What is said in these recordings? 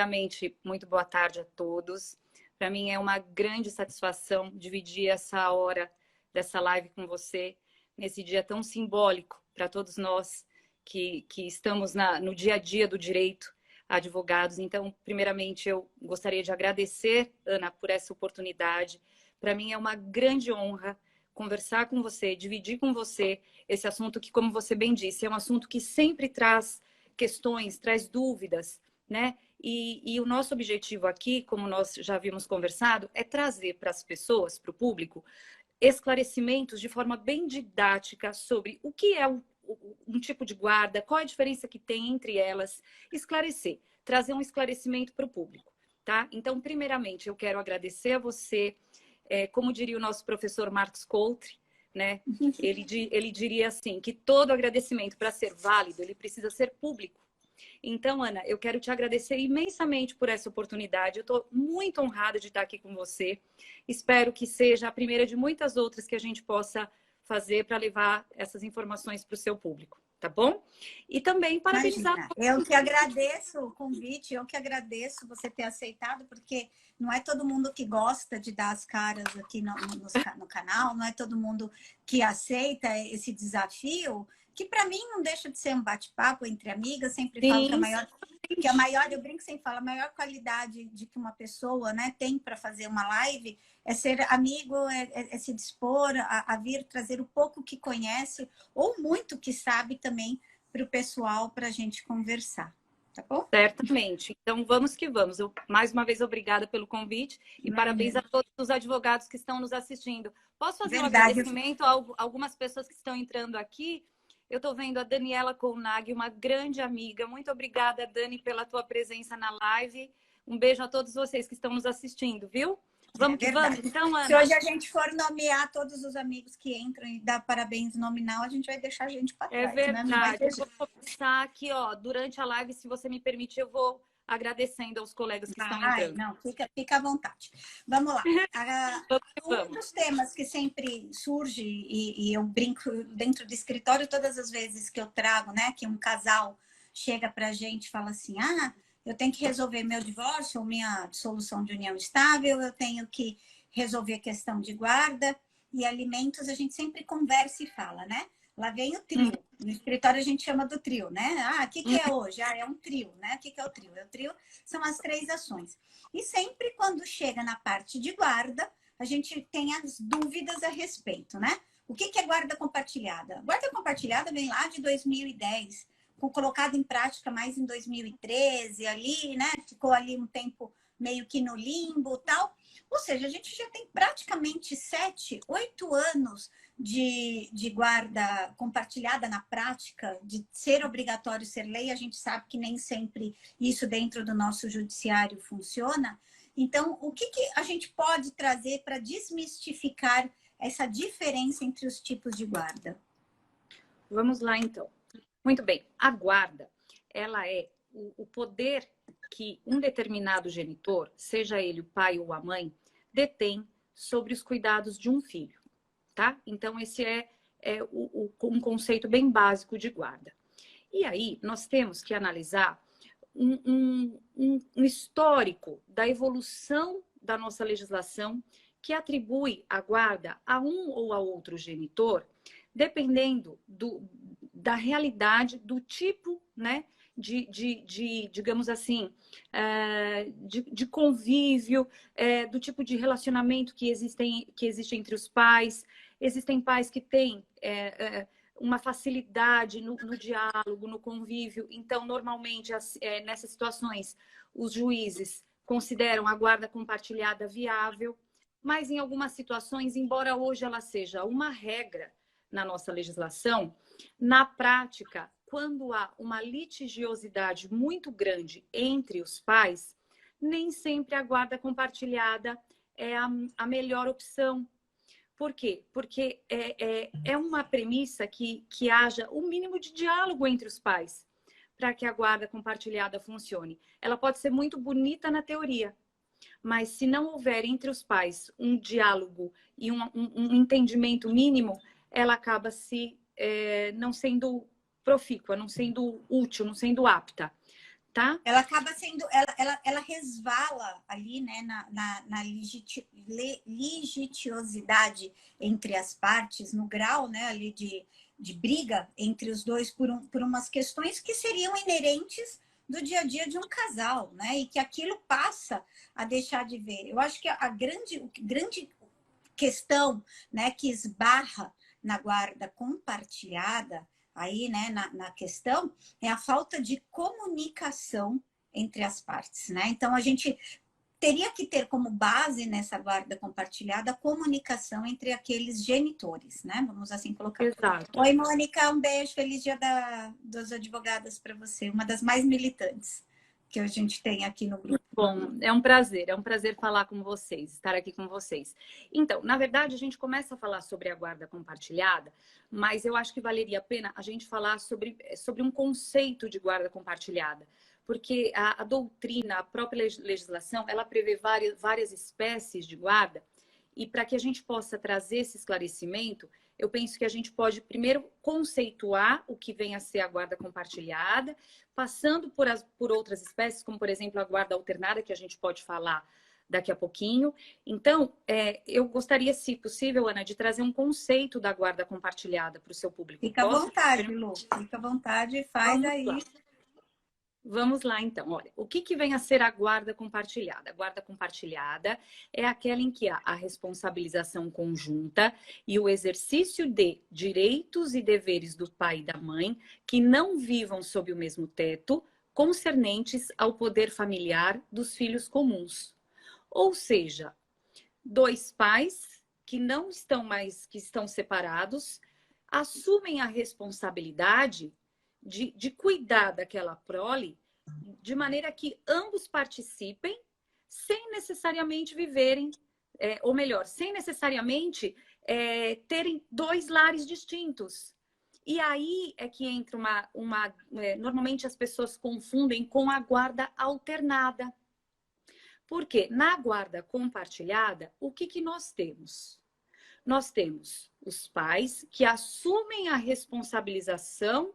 primeiramente, muito boa tarde a todos. Para mim é uma grande satisfação dividir essa hora dessa live com você, nesse dia tão simbólico para todos nós que estamos no dia a dia do direito, advogados. Então, primeiramente, eu gostaria de agradecer, Ana, por essa oportunidade. Para mim é uma grande honra conversar com você, dividir com você esse assunto que, como você bem disse, é um assunto que sempre traz questões, traz dúvidas, né? E o nosso objetivo aqui, como nós já havíamos conversado, é trazer para as pessoas, para o público, esclarecimentos de forma bem didática sobre o que é um tipo de guarda, qual a diferença que tem entre elas, esclarecer, trazer um esclarecimento para o público, tá? Então, primeiramente, eu quero agradecer a você, como diria o nosso professor Marcos Coultre, né? Ele diria assim, que todo agradecimento, para ser válido, ele precisa ser público. Então, Ana, eu quero te agradecer imensamente por essa oportunidade. Eu estou muito honrada de estar aqui com você. Espero que seja a primeira de muitas outras que a gente possa fazer para levar essas informações para o seu público, tá bom? E também parabenizar... Imagina, eu que agradeço o convite, eu que agradeço você ter aceitado, porque não é todo mundo que gosta de dar as caras aqui no canal, não é todo mundo que aceita esse desafio, que para mim não deixa de ser um bate-papo entre amigas. Sempre falo que a maior, eu brinco sem falar, a maior qualidade de que uma pessoa, né, tem para fazer uma live é ser amigo, é se dispor a vir trazer o pouco que conhece ou muito que sabe também para o pessoal, para a gente conversar, tá bom? Certamente. Então, vamos que vamos. Mais uma vez, obrigada pelo convite e parabéns a todos os advogados que estão nos assistindo. Posso fazer um agradecimento a algumas pessoas que estão entrando aqui? Eu estou vendo a Daniela Colnag, uma grande amiga. Muito obrigada, Dani, pela tua presença na live. Um beijo a todos vocês que estão nos assistindo, viu? Vamos que vamos, então, Ana. Se hoje a gente for nomear todos os amigos que entram e dar parabéns nominal, a gente vai deixar a gente para trás. É verdade. Né? Vou começar aqui, ó, durante a live, se você me permitir, eu vou agradecendo aos colegas que estão entrando. Não, fica à vontade. Vamos lá. Um dos temas que sempre surge, e eu brinco dentro do escritório todas as vezes que eu trago, né, que um casal chega para a gente e fala assim, eu tenho que resolver meu divórcio ou minha dissolução de união estável, eu tenho que resolver a questão de guarda e alimentos, a gente sempre conversa e fala, né? Lá vem o trio. No escritório a gente chama do trio, né? O que é hoje? É um trio, né? O que é o trio? O trio são as 3 ações. E sempre quando chega na parte de guarda, a gente tem as dúvidas a respeito, né? O que é guarda compartilhada? Guarda compartilhada vem lá de 2010, colocado em prática mais em 2013, ali, né? Ficou ali um tempo meio que no limbo e tal. Ou seja, a gente já tem praticamente 7, 8 anos de guarda compartilhada na prática, de ser obrigatório ser lei. A gente sabe que nem sempre isso dentro do nosso judiciário funciona. Então, o que a gente pode trazer para desmistificar essa diferença entre os tipos de guarda? Vamos lá, então. Muito bem. A guarda, ela é o poder que um determinado genitor, seja ele o pai ou a mãe, detém sobre os cuidados de um filho, tá? Então, esse é um conceito bem básico de guarda. E aí, nós temos que analisar um histórico da evolução da nossa legislação que atribui a guarda a um ou a outro genitor, dependendo da realidade, do tipo, né, digamos assim, de convívio, do tipo de relacionamento que existe entre os pais. Existem pais que têm uma facilidade no diálogo, no convívio. Então, normalmente, nessas situações, os juízes consideram a guarda compartilhada viável, mas em algumas situações, embora hoje ela seja uma regra na nossa legislação, na prática, quando há uma litigiosidade muito grande entre os pais, nem sempre a guarda compartilhada é a melhor opção. Por quê? Porque é uma premissa que haja o mínimo de diálogo entre os pais para que a guarda compartilhada funcione. Ela pode ser muito bonita na teoria, mas se não houver entre os pais um diálogo e um entendimento mínimo, ela acaba não sendo profícua, não sendo útil, não sendo apta. tá? Ela acaba sendo, ela resvala ali, né, na litigiosidade entre as partes, no grau, né, ali de briga entre os dois por umas questões que seriam inerentes do dia a dia de um casal, né, e que aquilo passa a deixar de ver. Eu acho que a grande questão, né, que esbarra na guarda compartilhada, aí, né, na questão, é a falta de comunicação entre as partes, né? Então, a gente teria que ter como base nessa guarda compartilhada a comunicação entre aqueles genitores, né? Vamos assim colocar. Exato. Oi, Mônica, um beijo, feliz dia das advogadas para você, uma das mais militantes que a gente tem aqui no grupo. Bom, é um prazer falar com vocês, estar aqui com vocês. Então, na verdade, a gente começa a falar sobre a guarda compartilhada, mas eu acho que valeria a pena a gente falar sobre um conceito de guarda compartilhada, porque a doutrina, a própria legislação, ela prevê várias espécies de guarda, e para que a gente possa trazer esse esclarecimento, eu penso que a gente pode primeiro conceituar o que vem a ser a guarda compartilhada, passando por outras espécies, como, por exemplo, a guarda alternada, que a gente pode falar daqui a pouquinho. Então, eu gostaria, se possível, Ana, de trazer um conceito da guarda compartilhada para o seu público. Fica à vontade, Lu. Fica à vontade, faz aí. Vamos lá, então. Olha, o que vem a ser a guarda compartilhada? A guarda compartilhada é aquela em que há a responsabilização conjunta e o exercício de direitos e deveres do pai e da mãe que não vivam sob o mesmo teto, concernentes ao poder familiar dos filhos comuns. Ou seja, dois pais que não estão mais, que estão separados, assumem a responsabilidade de cuidar daquela prole de maneira que ambos participem sem necessariamente viverem, ou melhor, sem necessariamente terem dois lares distintos. E aí é que entra normalmente as pessoas confundem com a guarda alternada. Porque na guarda compartilhada, o que nós temos? Nós temos os pais que assumem a responsabilização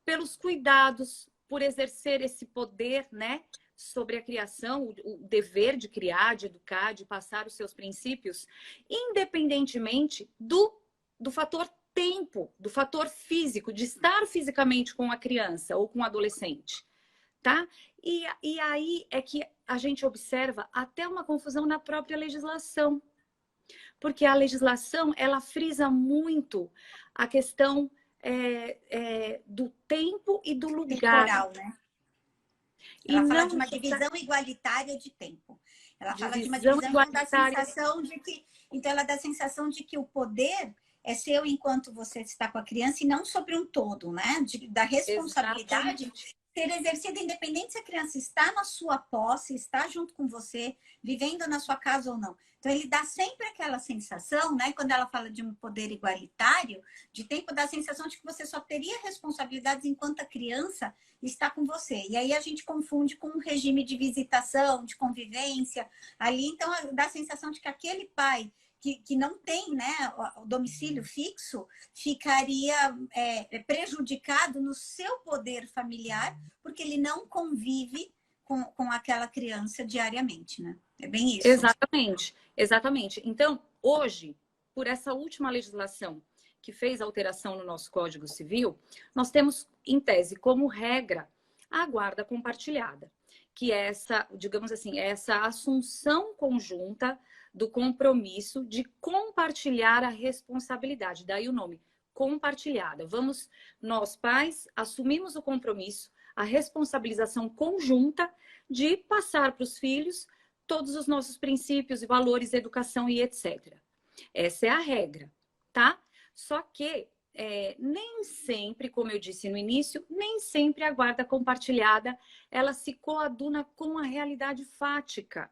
pelos cuidados, por exercer esse poder, né, sobre a criação, o dever de criar, de educar, de passar os seus princípios, independentemente do fator tempo, do fator físico, de estar fisicamente com a criança ou com o adolescente, tá? E aí é que a gente observa até uma confusão na própria legislação, porque a legislação, ela frisa muito a questão do tempo e do lugar. Temporal, né? Ela fala de uma divisão igualitária de tempo. Ela fala de uma divisão da sensação de que... Então, ela dá a sensação de que o poder é seu enquanto você está com a criança e não sobre um todo, né? Da responsabilidade ser exercida independente se a criança está na sua posse, está junto com você, vivendo na sua casa ou não. Então, ele dá sempre aquela sensação, né? Quando ela fala de um poder igualitário, de tempo, dá a sensação de que você só teria responsabilidades enquanto a criança está com você. E aí a gente confunde com um regime de visitação, de convivência ali. Então, dá a sensação de que aquele pai que não tem, né, o domicílio fixo, ficaria prejudicado no seu poder familiar, porque ele não convive com aquela criança diariamente, né? É bem isso. Exatamente, exatamente. Então, hoje, por essa última legislação que fez alteração no nosso Código Civil, nós temos, em tese, como regra, a guarda compartilhada, que é essa, digamos assim, essa assunção conjunta do compromisso de compartilhar a responsabilidade. Daí o nome, compartilhada. Nós pais, assumimos o compromisso, a responsabilização conjunta de passar para os filhos todos os nossos princípios e valores, educação e etc. Essa é a regra, tá? Só que nem sempre, como eu disse no início, nem sempre a guarda compartilhada, ela se coaduna com a realidade fática.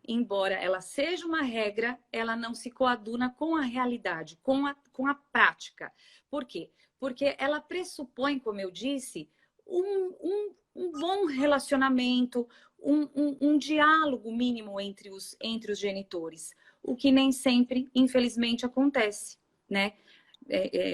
Embora ela seja uma regra, ela não se coaduna com a realidade, com a prática. Por quê? Porque ela pressupõe, como eu disse, um bom relacionamento, um diálogo mínimo entre os genitores, o que nem sempre, infelizmente, acontece, né?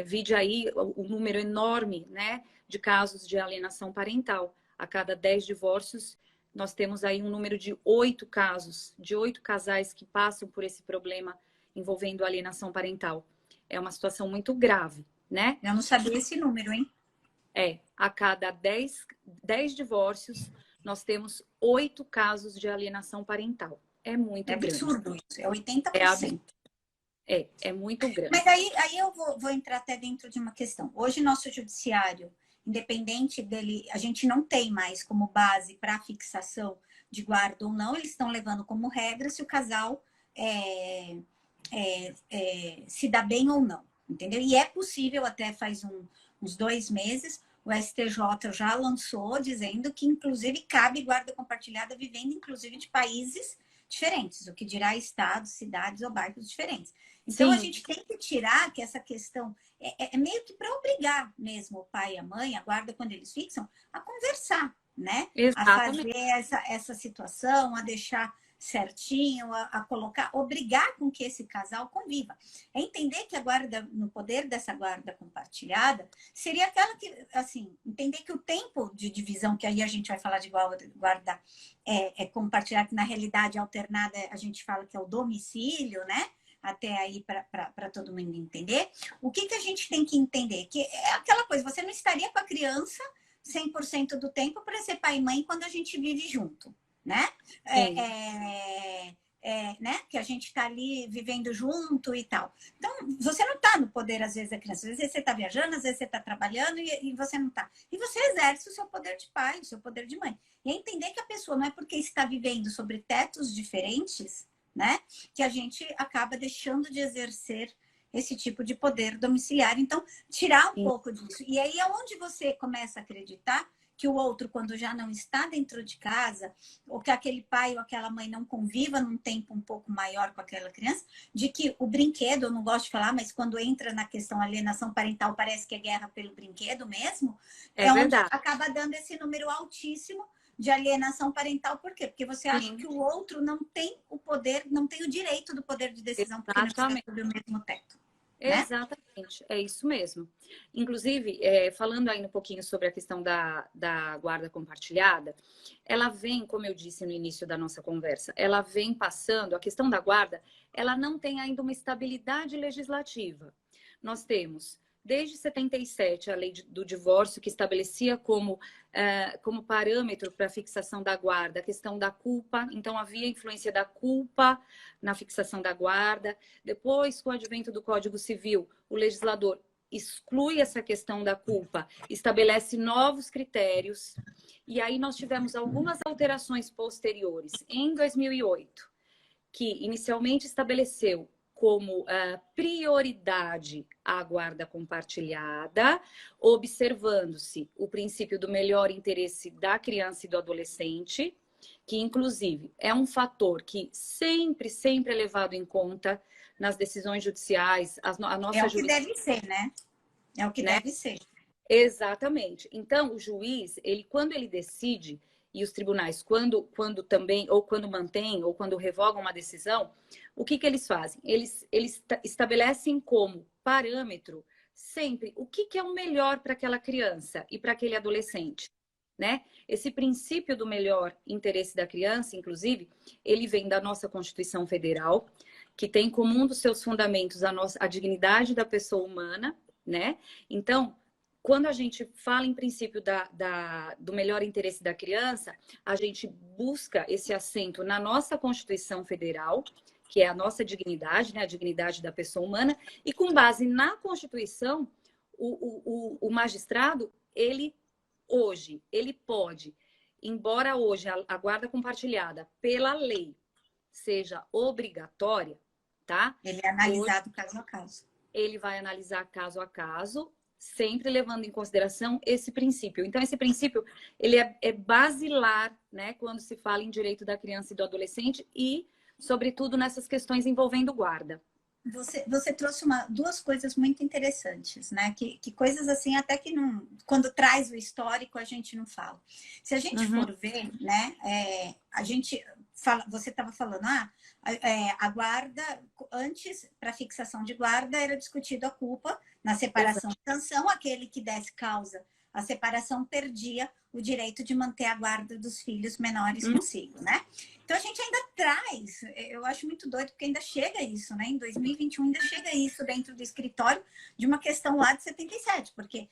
Vide aí o número enorme, né, de casos de alienação parental. A cada 10 divórcios, nós temos aí um número de 8 casos, de 8 casais que passam por esse problema envolvendo alienação parental. É uma situação muito grave, né? Eu não sabia esse número, hein? A cada 10 divórcios, nós temos 8 casos de alienação parental. É muito grande. É absurdo isso, é 80%. É muito grande. Mas aí eu vou entrar até dentro de uma questão. Hoje, nosso judiciário, independente dele, a gente não tem mais como base para fixação de guarda ou não, eles estão levando como regra se o casal se dá bem ou não, entendeu? E é possível, até faz uns 2 meses, o STJ já lançou dizendo que, inclusive, cabe guarda compartilhada vivendo, inclusive, de países diferentes, o que dirá estados, cidades ou bairros diferentes. Então, a gente tem que tirar que essa questão é meio que para obrigar mesmo o pai e a mãe, a guarda, quando eles fixam, a conversar, né? Exatamente. A fazer essa situação, a deixar certinho, a colocar, obrigar com que esse casal conviva. É entender que a guarda, no poder dessa guarda compartilhada, seria aquela que, assim, entender que o tempo de divisão, que aí a gente vai falar de guarda compartilhada, que na realidade alternada a gente fala que é o domicílio, né? Até aí para todo mundo entender. O que a gente tem que entender? Que é aquela coisa, você não estaria com a criança 100% do tempo para ser pai e mãe quando a gente vive junto, né? Né? Que a gente está ali vivendo junto e tal. Então, você não está no poder, às vezes, da criança. Às vezes você está viajando, às vezes você está trabalhando e você não está. E você exerce o seu poder de pai, o seu poder de mãe. E é entender que a pessoa não é porque está vivendo sobre tetos diferentes, né? Que a gente acaba deixando de exercer esse tipo de poder domiciliar. Então, tirar um pouco disso. E aí é onde você começa a acreditar que o outro, quando já não está dentro de casa, ou que aquele pai ou aquela mãe não conviva num tempo um pouco maior com aquela criança, de que o brinquedo, eu não gosto de falar, mas quando entra na questão alienação parental, parece que é guerra pelo brinquedo mesmo, é onde acaba dando esse número altíssimo de alienação parental. Por quê? Porque você acha que o outro não tem o poder, não tem o direito do poder de decisão, porque não está sob o mesmo teto. Exatamente, é isso mesmo. Inclusive, falando ainda um pouquinho sobre a questão da guarda compartilhada, ela vem, como eu disse no início da nossa conversa, ela vem passando, a questão da guarda, ela não tem ainda uma estabilidade legislativa. Nós temos, desde 77, a lei do divórcio, que estabelecia como parâmetro para a fixação da guarda a questão da culpa. Então, havia influência da culpa na fixação da guarda. Depois, com o advento do Código Civil, o legislador exclui essa questão da culpa, estabelece novos critérios. E aí nós tivemos algumas alterações posteriores. Em 2008, que inicialmente estabeleceu como prioridade a guarda compartilhada, observando-se o princípio do melhor interesse da criança e do adolescente, que inclusive é um fator que sempre é levado em conta nas decisões judiciais. A nossa deve ser, né? É o que deve ser. Exatamente. Então, o juiz, quando ele decide, e os tribunais, quando também, ou quando mantêm, ou quando revogam uma decisão, o que eles fazem? Eles estabelecem como parâmetro sempre o que é o melhor para aquela criança e para aquele adolescente, né? Esse princípio do melhor interesse da criança, inclusive, ele vem da nossa Constituição Federal, que tem como um dos seus fundamentos a dignidade da pessoa humana, né? Então, quando a gente fala em princípio do melhor interesse da criança, a gente busca esse assento na nossa Constituição Federal, que é a nossa dignidade, né? A dignidade da pessoa humana, e com base na Constituição, o magistrado, ele pode, embora hoje a guarda compartilhada pela lei seja obrigatória, tá? Ele é analisado caso a caso. Ele vai analisar caso a caso, sempre levando em consideração esse princípio. Então, esse princípio, ele é basilar, né, quando se fala em direito da criança e do adolescente e, sobretudo, nessas questões envolvendo guarda. Você trouxe duas coisas muito interessantes, né? Que coisas assim, até que não, quando traz o histórico, a gente não fala. Se a gente for ver, né? A gente fala, você estava falando, a guarda, antes, para fixação de guarda, era discutido a culpa na separação de sanção, aquele que desse causa a separação perdia o direito de manter a guarda dos filhos menores consigo, né? Então, a gente ainda traz, eu acho muito doido, porque ainda chega isso, né? Em 2021 ainda chega isso dentro do escritório de uma questão lá de 77, porque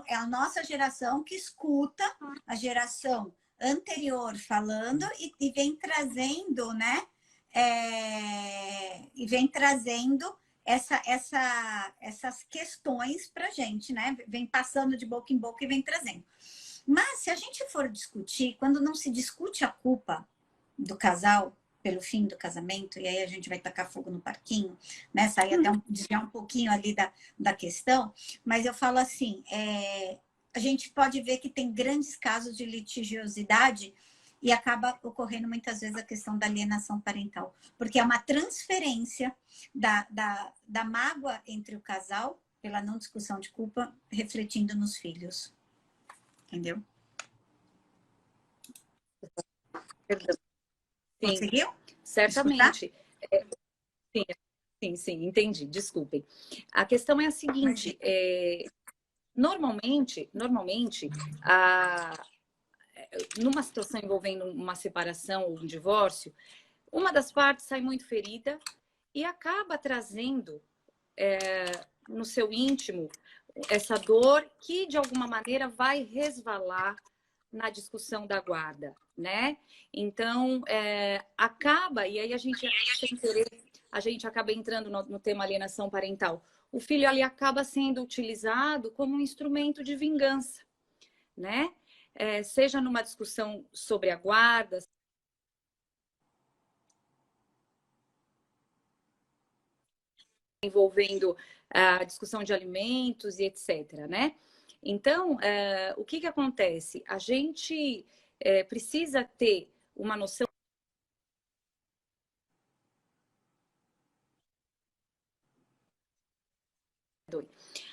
é a nossa geração que escuta a geração anterior falando e vem trazendo, né? E vem trazendo essas questões para a gente, né? Vem passando de boca em boca e vem trazendo. Mas se a gente for discutir, quando não se discute a culpa do casal pelo fim do casamento, e aí a gente vai tacar fogo no parquinho, né? Sair até desviar um pouquinho ali da questão, mas eu falo assim, a gente pode ver que tem grandes casos de litigiosidade e acaba ocorrendo muitas vezes a questão da alienação parental, porque é uma transferência da mágoa entre o casal pela não discussão de culpa, refletindo nos filhos. Entendeu? Perdão. Sim, conseguiu? Certamente. Sim, entendi. Desculpem. A questão é a seguinte: normalmente, numa situação envolvendo uma separação ou um divórcio, uma das partes sai muito ferida e acaba trazendo no seu íntimo essa dor que, de alguma maneira, vai resvalar na discussão da guarda, né? Então, acaba, e aí a gente, sem querer, a gente acaba entrando no tema alienação parental. O filho ali acaba sendo utilizado como um instrumento de vingança, né? Seja numa discussão sobre a guarda, envolvendo a discussão de alimentos e etc, né? Então, o que acontece? A gente precisa ter uma noção.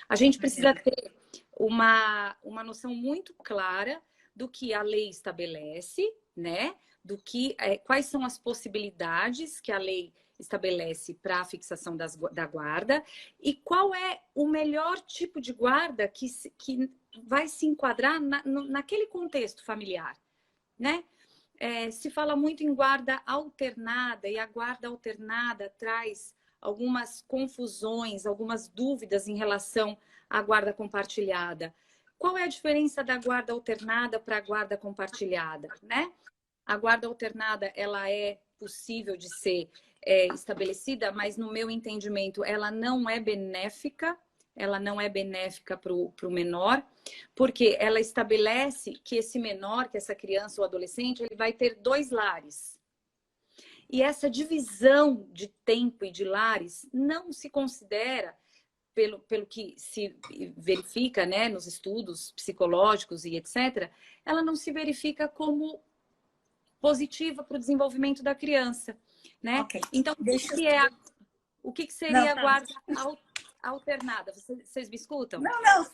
A gente precisa ter uma noção muito clara do que a lei estabelece, né? Do que, quais são as possibilidades que a lei estabelece para a fixação da guarda e qual é o melhor tipo de guarda que vai se enquadrar naquele contexto familiar, né? Se fala muito em guarda alternada e a guarda alternada traz algumas confusões, algumas dúvidas em relação à guarda compartilhada. Qual é a diferença da guarda alternada para a guarda compartilhada, né? A guarda alternada, ela é possível de ser estabelecida, mas no meu entendimento, ela não é benéfica. Ela não é benéfica para o menor, porque ela estabelece que esse menor, que essa criança ou adolescente, ele vai ter 2 lares. E essa divisão de tempo e de lares não se considera, pelo que se verifica, né, nos estudos psicológicos e etc., ela não se verifica como positiva para o desenvolvimento da criança, né? Okay. Então, o que seria a guarda alternada? Vocês me escutam? Não,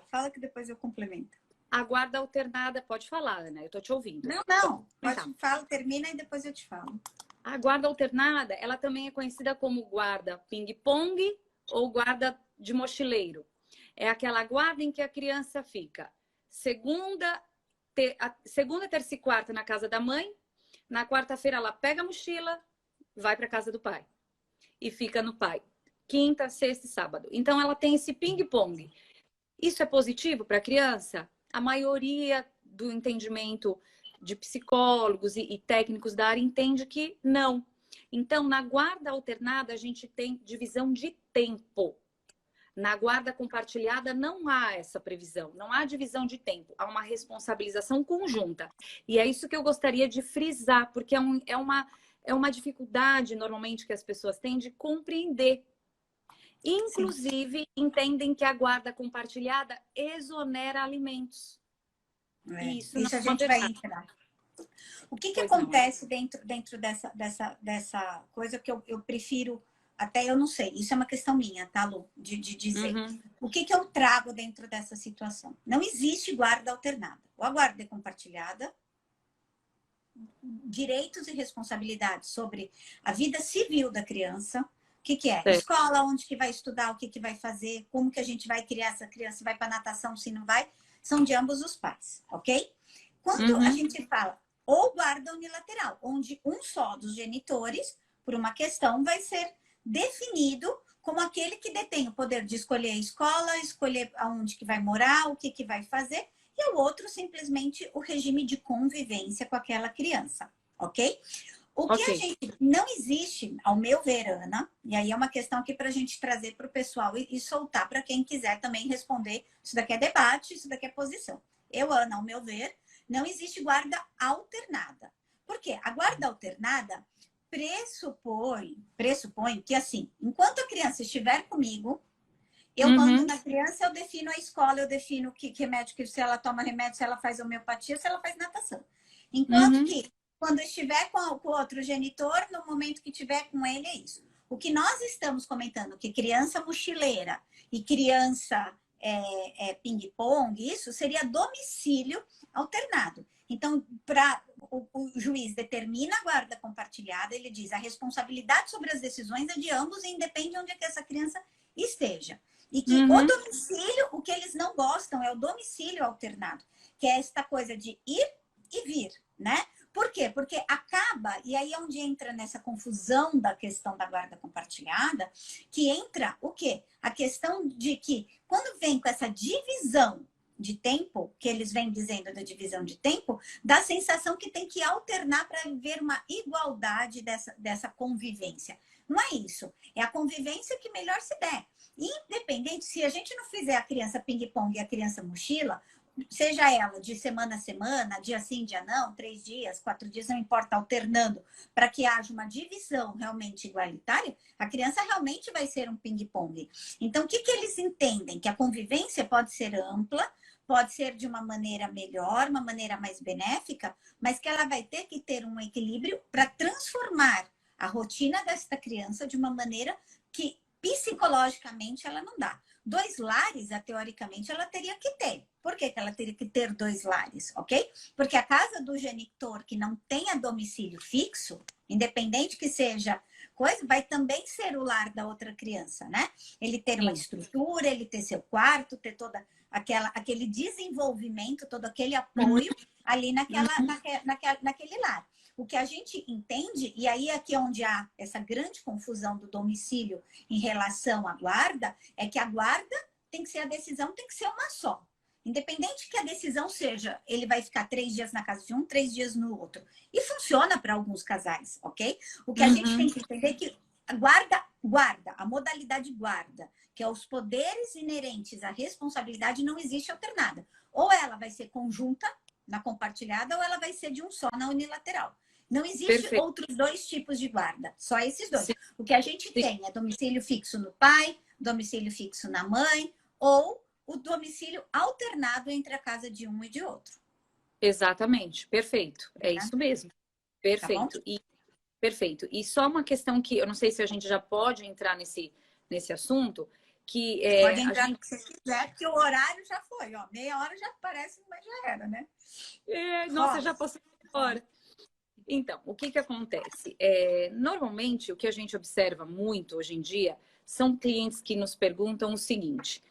fala que depois eu complemento. A guarda alternada, pode falar, Ana, eu tô te ouvindo. Não, pode falar, termina e depois eu te falo. A guarda alternada, ela também é conhecida como guarda ping-pong ou guarda de mochileiro. É aquela guarda em que a criança fica segunda, terça e quarta na casa da mãe, na quarta-feira ela pega a mochila, vai para casa do pai e fica no pai. Quinta, sexta e sábado. Então, ela tem esse ping-pong. Isso é positivo para a criança? A maioria do entendimento de psicólogos e técnicos da área entende que não. Então, na guarda alternada, a gente tem divisão de tempo. Na guarda compartilhada, não há essa previsão, não há divisão de tempo, há uma responsabilização conjunta. E é isso que eu gostaria de frisar, porque é uma dificuldade, normalmente, que as pessoas têm de compreender. Inclusive, entendem que a guarda compartilhada exonera alimentos. Isso a gente vai entrar. O que acontece dentro dessa coisa que eu prefiro, até eu não sei, isso é uma questão minha, tá, Lu? De dizer. O que eu trago dentro dessa situação? Não existe guarda alternada. Ou a guarda é compartilhada, direitos e responsabilidades sobre a vida civil da criança. O que é? Escola, onde que vai estudar, o que vai fazer, como que a gente vai criar essa criança, se vai para natação, se não vai. são de ambos os pais, ok? Quando a gente fala ou guarda unilateral, onde um só dos genitores, por uma questão, vai ser definido como aquele que detém o poder de escolher a escola, escolher aonde que vai morar, o que que vai fazer, e o outro simplesmente o regime de convivência com aquela criança, ok? O que a gente não existe, ao meu ver, Ana, e aí é uma questão aqui para a gente trazer para o pessoal e soltar para quem quiser também responder. Isso daqui é debate, isso daqui é posição. Eu, Ana, ao meu ver, não existe guarda alternada. Por quê? A guarda alternada pressupõe que, assim, enquanto a criança estiver comigo, eu mando na criança, eu defino a escola, eu defino que remédio, se ela toma remédio, se ela faz homeopatia, se ela faz natação. Enquanto que, quando estiver com o outro genitor, no momento que estiver com ele, é isso. O que nós estamos comentando, que criança mochileira e criança ping-pong, isso seria domicílio alternado. Então, o juiz determina a guarda compartilhada, ele diz a responsabilidade sobre as decisões é de ambos e independe de onde é que essa criança esteja. E que o domicílio, o que eles não gostam é o domicílio alternado, que é esta coisa de ir e vir, né? Por quê? Porque acaba, e aí é onde entra nessa confusão da questão da guarda compartilhada, que entra o quê? A questão de que, quando vem com essa divisão de tempo, que eles vêm dizendo da divisão de tempo, dá a sensação que tem que alternar para ver uma igualdade dessa convivência. Não é isso. É a convivência que melhor se der. Independente, se a gente não fizer a criança ping-pong e a criança mochila, seja ela de semana a semana, dia sim, dia não, 3 dias, 4 dias, não importa, alternando, para que haja uma divisão realmente igualitária, a criança realmente vai ser um ping-pong. Então, o que eles entendem? Que a convivência pode ser ampla, pode ser de uma maneira melhor, uma maneira mais benéfica, mas que ela vai ter que ter um equilíbrio para transformar a rotina desta criança de uma maneira que psicologicamente ela não dá. 2 lares, teoricamente, ela teria que ter. Por que ela teria que ter 2 lares, ok? Porque a casa do genitor que não tenha domicílio fixo, independente que seja coisa, vai também ser o lar da outra criança, né? Ele ter uma estrutura, ele ter seu quarto, ter toda aquele desenvolvimento, todo aquele apoio ali naquele lar. O que a gente entende, e aí aqui onde há essa grande confusão do domicílio em relação à guarda, é que a guarda a decisão tem que ser uma só. Independente que a decisão seja, ele vai ficar 3 dias na casa de um, 3 dias no outro. E funciona para alguns casais, ok? O que a gente tem que entender é que a guarda, a modalidade guarda, que é os poderes inerentes à responsabilidade, não existe alternada. Ou ela vai ser conjunta, na compartilhada, ou ela vai ser de um só, na unilateral. Não existe outros 2 tipos de guarda, só esses 2. O que a gente tem é domicílio fixo no pai, domicílio fixo na mãe, ou o domicílio alternado entre a casa de um e de outro. Exatamente, perfeito. É isso mesmo. Perfeito. Tá, perfeito. E só uma questão que eu não sei se a gente já pode entrar nesse assunto, que pode entrar no que você quiser, porque o horário já foi, ó. Meia hora já parece, mas já era, né? Nossa, já passou hora. Então, o que acontece? Normalmente, o que a gente observa muito hoje em dia são clientes que nos perguntam o seguinte: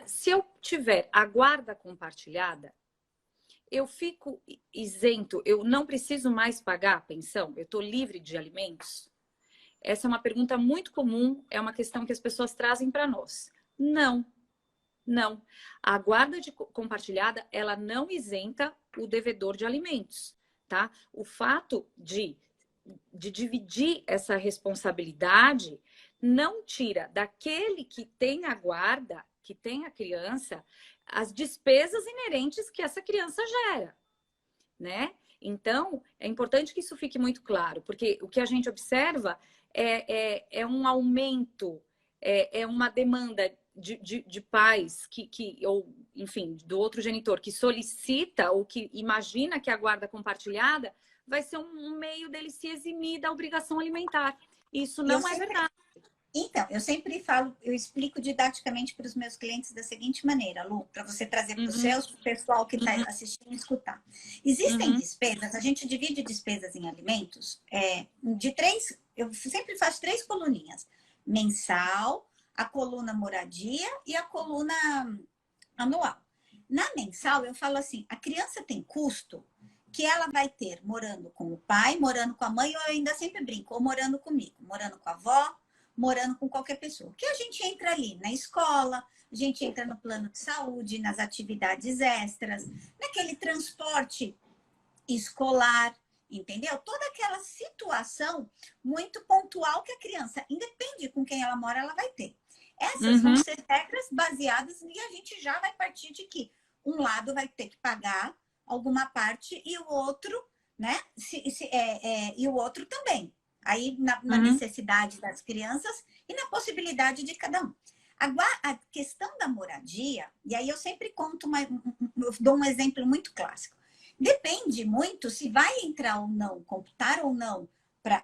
se eu tiver a guarda compartilhada, eu fico isento, eu não preciso mais pagar a pensão? Eu estou livre de alimentos? Essa é uma pergunta muito comum, é uma questão que as pessoas trazem para nós. Não. A guarda compartilhada, ela não isenta o devedor de alimentos, tá? O fato de dividir essa responsabilidade não tira daquele que tem a guarda, que tem a criança, as despesas inerentes que essa criança gera, né? Então, é importante que isso fique muito claro, porque o que a gente observa é um aumento, é uma demanda de pais ou, enfim, do outro genitor que solicita ou que imagina que a guarda compartilhada vai ser um meio dele se eximir da obrigação alimentar. Isso não é verdade. Então, eu sempre falo, eu explico didaticamente para os meus clientes da seguinte maneira, Lu, para você trazer para o pessoal que está assistindo e escutar. Existem despesas, a gente divide despesas em alimentos de 3, eu sempre faço 3 coluninhas. Mensal, a coluna moradia e a coluna anual. Na mensal, eu falo assim, a criança tem custo que ela vai ter morando com o pai, morando com a mãe, ou eu ainda sempre brinco, ou morando comigo, morando com a avó, morando com qualquer pessoa. Que a gente entra ali na escola, a gente entra no plano de saúde, nas atividades extras, naquele transporte escolar, entendeu? Toda aquela situação muito pontual que a criança, independe com quem ela mora, ela vai ter. Essas vão ser regras baseadas e a gente já vai partir de que um lado vai ter que pagar alguma parte e o outro, né? E o outro também. Aí na necessidade das crianças e na possibilidade de cada um. Agora, a questão da moradia, e aí eu sempre conto, eu dou um exemplo muito clássico. Depende muito se vai entrar ou não, computar ou não para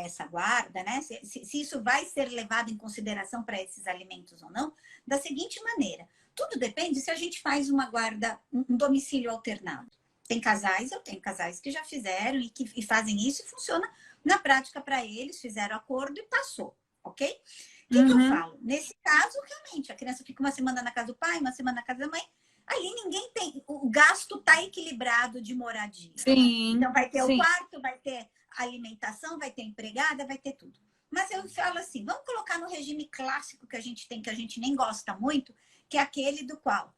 essa guarda, né? Se isso vai ser levado em consideração para esses alimentos ou não, da seguinte maneira. Tudo depende se a gente faz uma guarda, um domicílio alternado. Tem casais, eu tenho casais que já fizeram e fazem isso e funciona na prática para eles, fizeram acordo e passou, ok? O que eu falo? Nesse caso, realmente, a criança fica uma semana na casa do pai, uma semana na casa da mãe, ali ninguém tem, o gasto está equilibrado de moradia. Sim. Então vai ter o quarto, vai ter alimentação, vai ter empregada, vai ter tudo. Mas eu falo assim, vamos colocar no regime clássico que a gente tem, que a gente nem gosta muito, que é aquele do qual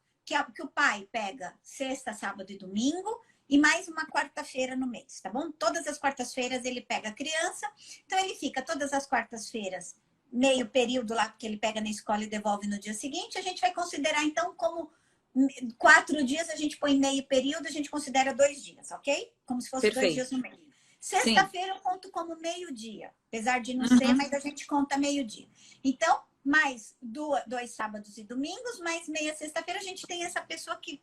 que o pai pega sexta, sábado e domingo e mais uma quarta-feira no mês, tá bom? Todas as quartas-feiras ele pega a criança, então ele fica todas as quartas-feiras meio período lá, porque ele pega na escola e devolve no dia seguinte, a gente vai considerar então como 4 dias, a gente põe meio período, a gente considera 2 dias, ok? Como se fosse 2 dias no mês. Sexta-feira eu conto como meio-dia, apesar de não ser, mas a gente conta meio-dia. Então, mais 2 sábados e domingos, mais meia sexta-feira, a gente tem essa pessoa que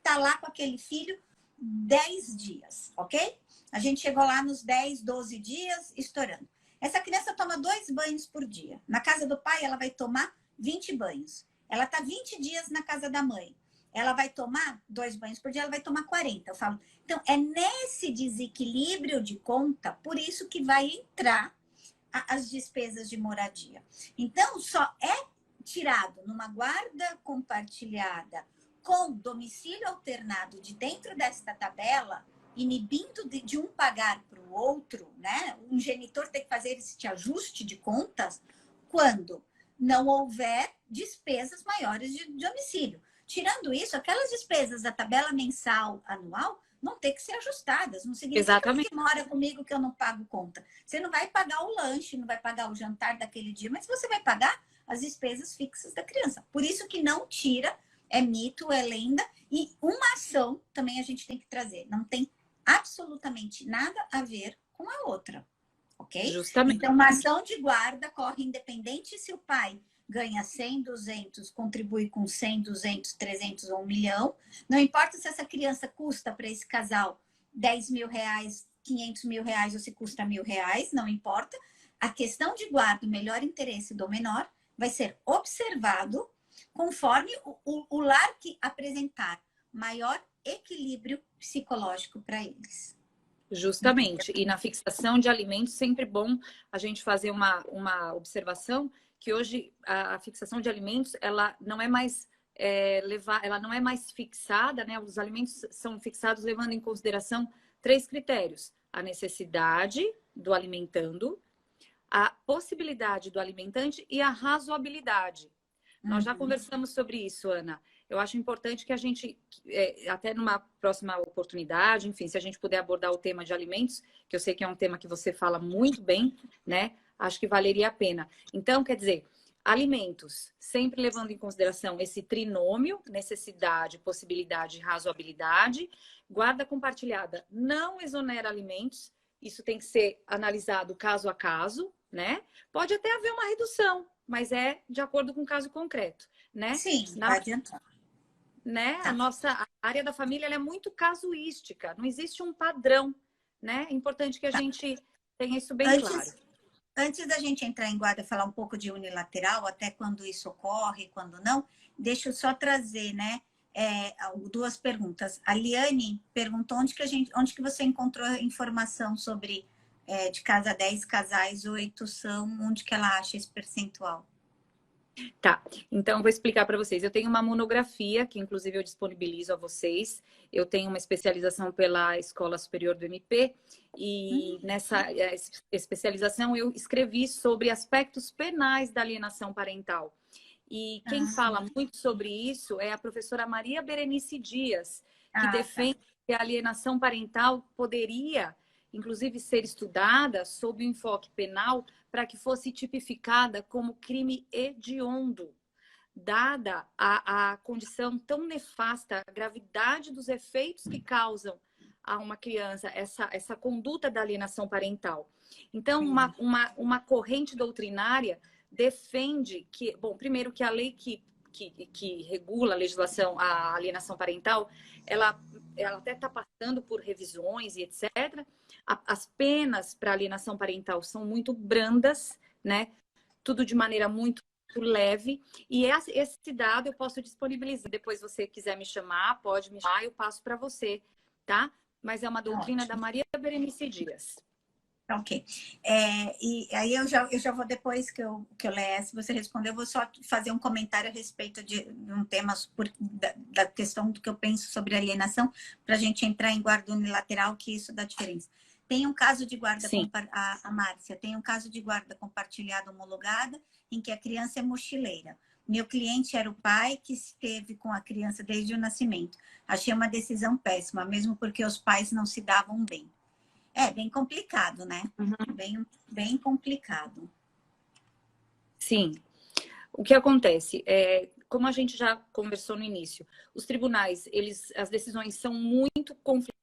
tá lá com aquele filho 10 dias, ok? A gente chegou lá nos 10, 12 dias, estourando. Essa criança toma 2 banhos por dia. Na casa do pai, ela vai tomar 20 banhos. Ela está 20 dias na casa da mãe. Ela vai tomar 2 banhos por dia, ela vai tomar 40. Eu falo, então, é nesse desequilíbrio de conta, por isso que vai entrar as despesas de moradia. Então, só é tirado numa guarda compartilhada com domicílio alternado de dentro desta tabela, inibindo de um pagar para o outro, né? Um genitor tem que fazer esse ajuste de contas quando não houver despesas maiores de domicílio. Tirando isso, aquelas despesas da tabela mensal, anual, vão ter que ser ajustadas. Não significa que mora comigo que eu não pago conta. Você não vai pagar o lanche, não vai pagar o jantar daquele dia, mas você vai pagar as despesas fixas da criança. Por isso que não tira, é mito, é lenda. E uma ação também a gente tem que trazer. Não tem absolutamente nada a ver com a outra, ok? Justamente. Então, uma ação de guarda corre independente se o pai ganha 100, 200, contribui com 100, 200, 300 ou 1 milhão. Não importa se essa criança custa para esse casal 10 mil reais, 500 mil reais ou se custa 1.000 reais, não importa. A questão de guarda, o melhor interesse do menor, vai ser observado conforme o lar que apresentar maior equilíbrio psicológico para eles. Justamente. E na fixação de alimentos, sempre bom a gente fazer uma observação que hoje a fixação de alimentos, ela não é mais ela não é mais fixada, né? Os alimentos são fixados levando em consideração 3 critérios: a necessidade do alimentando, a possibilidade do alimentante e a razoabilidade. Nós já conversamos sobre isso, Ana. Eu acho importante que a gente, até numa próxima oportunidade, enfim, se a gente puder abordar o tema de alimentos, que eu sei que é um tema que você fala muito bem, né? Acho que valeria a pena. Então, quer dizer, alimentos, sempre levando em consideração esse trinômio, necessidade, possibilidade e razoabilidade. Guarda compartilhada não exonera alimentos, isso tem que ser analisado caso a caso, né? Pode até haver uma redução, mas é de acordo com o caso concreto, né? Sim, não adianta. Né? A nossa área da família ela é muito casuística, não existe um padrão, né? É importante que a gente tenha isso bem claro. Antes da gente entrar em guarda, falar um pouco de unilateral, até quando isso ocorre, quando não, deixa eu só trazer, né? 2 perguntas. A Liane perguntou onde que você encontrou informação sobre de casa 10 casais, 8 são, onde que ela acha esse percentual? Tá, então eu vou explicar para vocês. Eu tenho uma monografia que, inclusive, eu disponibilizo a vocês. Eu tenho uma especialização pela Escola Superior do MP e nessa especialização eu escrevi sobre aspectos penais da alienação parental. E quem fala muito sobre isso é a professora Maria Berenice Dias, que defende que a alienação parental poderia, inclusive, ser estudada sob o enfoque penal para que fosse tipificada como crime hediondo, dada a condição tão nefasta, a gravidade dos efeitos que causam a uma criança essa conduta da alienação parental. Então, uma corrente doutrinária defende que, bom, primeiro que a lei que regula a legislação, a alienação parental, ela até está passando por revisões e etc. As penas para alienação parental são muito brandas, né? Tudo de maneira muito leve. E esse dado eu posso disponibilizar. Depois, se você quiser me chamar, pode me chamar, eu passo para você, tá? Mas é uma doutrina da Maria Berenice Dias. Ok. E aí eu já vou, depois que eu ler, se você responder, eu vou só fazer um comentário a respeito de um tema da questão do que eu penso sobre alienação, para a gente entrar em guarda unilateral, que isso dá diferença. Tem um caso de guarda, a Márcia, tem um caso de guarda compartilhada homologada, em que a criança é mochileira. Meu cliente era o pai que esteve com a criança desde o nascimento. Achei uma decisão péssima, mesmo porque os pais não se davam bem. É bem complicado, né? Bem complicado. Sim. O que acontece? Como a gente já conversou no início, os tribunais, as decisões são muito conflituosas.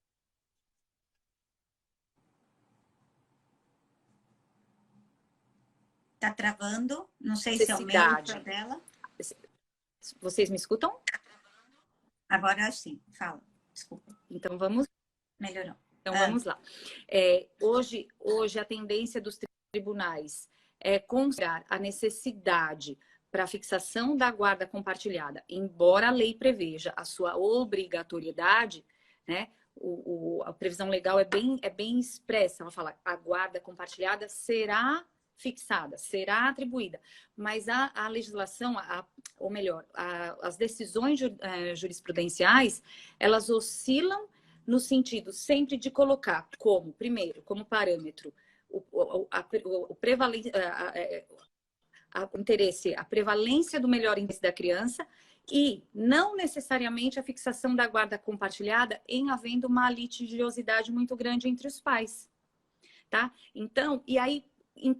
Tá travando? Não sei se é o meu ou dela. Vocês me escutam? Agora sim, fala. Desculpa. Então vamos. Melhorou. Então vamos lá. Hoje a tendência dos tribunais é considerar a necessidade para a fixação da guarda compartilhada, embora a lei preveja a sua obrigatoriedade, né? A previsão legal é bem expressa. Ela fala: a guarda compartilhada será fixada, será atribuída, mas a legislação, ou melhor, as decisões jurisprudenciais, elas oscilam no sentido sempre de colocar primeiro, como parâmetro, a prevalência do melhor interesse da criança e não necessariamente a fixação da guarda compartilhada em havendo uma litigiosidade muito grande entre os pais, tá? Então, e aí,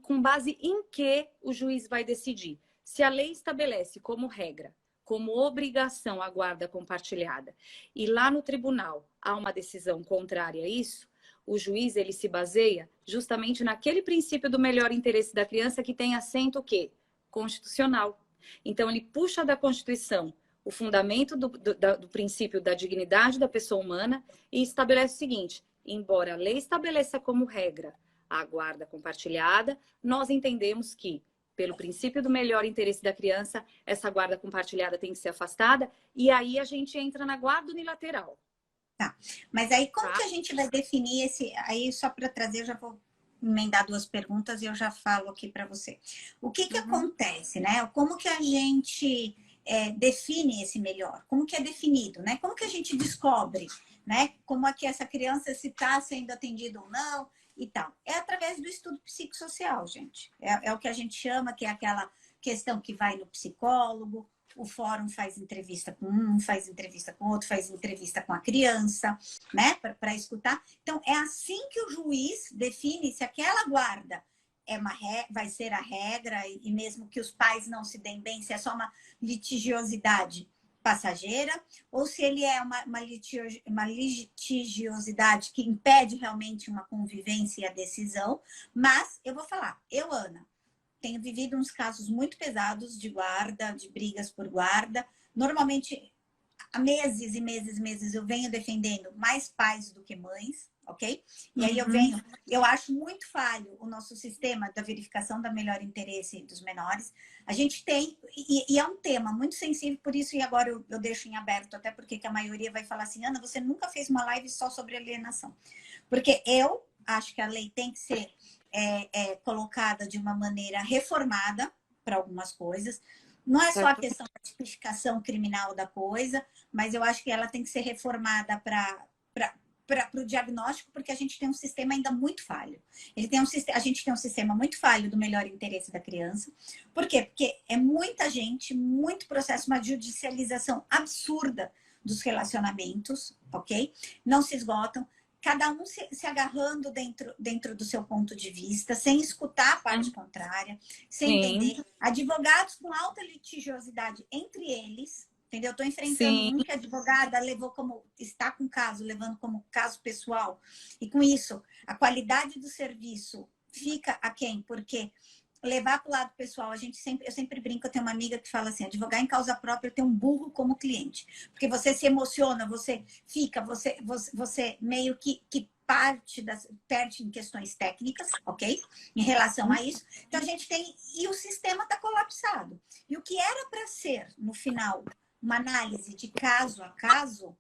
com base em que o juiz vai decidir? Se a lei estabelece como regra, como obrigação a guarda compartilhada, e lá no tribunal há uma decisão contrária a isso, o juiz ele se baseia justamente naquele princípio do melhor interesse da criança que tem assento o quê? Constitucional. Então, ele puxa da Constituição o fundamento do princípio da dignidade da pessoa humana e estabelece o seguinte: embora a lei estabeleça como regra a guarda compartilhada, nós entendemos que, pelo princípio do melhor interesse da criança, essa guarda compartilhada tem que ser afastada, e aí a gente entra na guarda unilateral. Tá, mas aí como que a gente vai definir esse... Aí só para trazer, eu já vou emendar duas perguntas e eu já falo aqui para você. O que acontece, né? Como que a gente define esse melhor? Como que é definido, né? Como que a gente descobre, né? Como é que essa criança, se está sendo atendida ou não, e tal. É através do estudo psicossocial, gente. É o que a gente chama, que é aquela questão que vai no psicólogo, o fórum faz entrevista com um, faz entrevista com outro, faz entrevista com a criança, né? Para escutar. Então, é assim que o juiz define se aquela guarda vai ser a regra, e mesmo que os pais não se deem bem, se é só uma litigiosidade passageira, ou se ele é uma litigiosidade que impede realmente uma convivência e a decisão. Mas eu vou falar, Ana, tenho vivido uns casos muito pesados de guarda, de brigas por guarda. Normalmente, há meses e meses eu venho defendendo mais pais do que mães, ok? E aí eu acho muito falho o nosso sistema da verificação da melhor interesse dos menores. A gente tem, e é um tema muito sensível, por isso, e agora eu deixo em aberto, até porque que a maioria vai falar assim: Ana, você nunca fez uma live só sobre alienação. Porque eu acho que a lei tem que ser colocada de uma maneira reformada para algumas coisas. Não é só a Certo. questão da tipificação criminal da coisa, mas eu acho que ela tem que ser reformada para o diagnóstico, porque a gente tem um sistema ainda muito falho. A gente tem um sistema muito falho do melhor interesse da criança. Por quê? Porque é muita gente, muito processo, uma judicialização absurda dos relacionamentos, ok? Não se esgotam. Cada um se agarrando dentro do seu ponto de vista, sem escutar a parte contrária, sem Sim, entender. Advogados com alta litigiosidade entre eles, entendeu? Estou enfrentando sim. um que a advogada levou como, está com caso, levando como caso pessoal, e com isso a qualidade do serviço fica aquém, porque levar para o lado pessoal, eu sempre brinco, eu tenho uma amiga que fala assim, advogar em causa própria tem um burro como cliente, porque você se emociona, você fica, você meio que perde em questões técnicas, ok? Em relação a isso. Então a gente tem, e o sistema está colapsado. E o que era para ser, no final, uma análise de caso a caso,